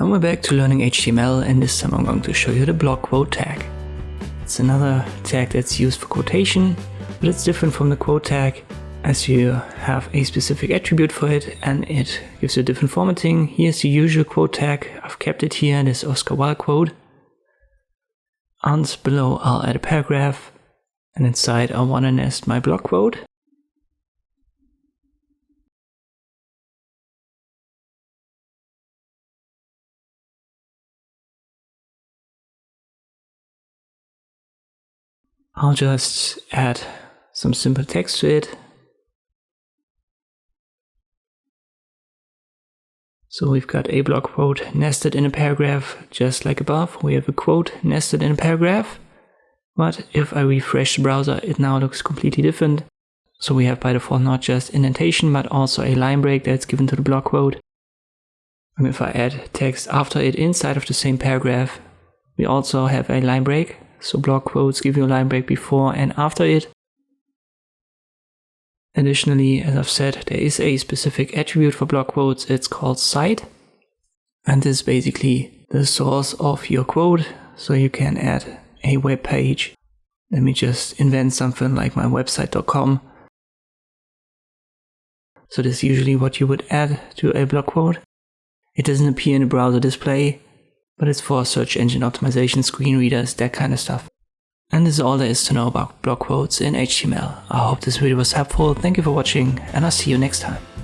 And we're back to learning HTML, and this time I'm going to show you the Blockquote tag. It's another tag that's used for quotation, but it's different from the quote tag as you have a specific attribute for it and it gives you a different formatting. Here's the usual quote tag. I've kept it here, this Oscar Wilde quote. And below I'll add a paragraph, and inside I want to nest my block quote. I'll just add some simple text to it. So we've got a block quote nested in a paragraph, just like above. We have a quote nested in a paragraph. But if I refresh the browser, it now looks completely different. So we have by default not just indentation, but also a line break that's given to the block quote. And if I add text after it inside of the same paragraph, we also have a line break. So block quotes give you a line break before and after it. Additionally, as I've said, there is a specific attribute for block quotes. It's called cite. And this is basically the source of your quote. So you can add a web page. Let me just invent something like my website.com. So this is usually what you would add to a block quote. It doesn't appear in the browser display, but it's for search engine optimization, screen readers, that kind of stuff. And this is all there is to know about block quotes in HTML. I hope this video was helpful. Thank you for watching, and I'll see you next time.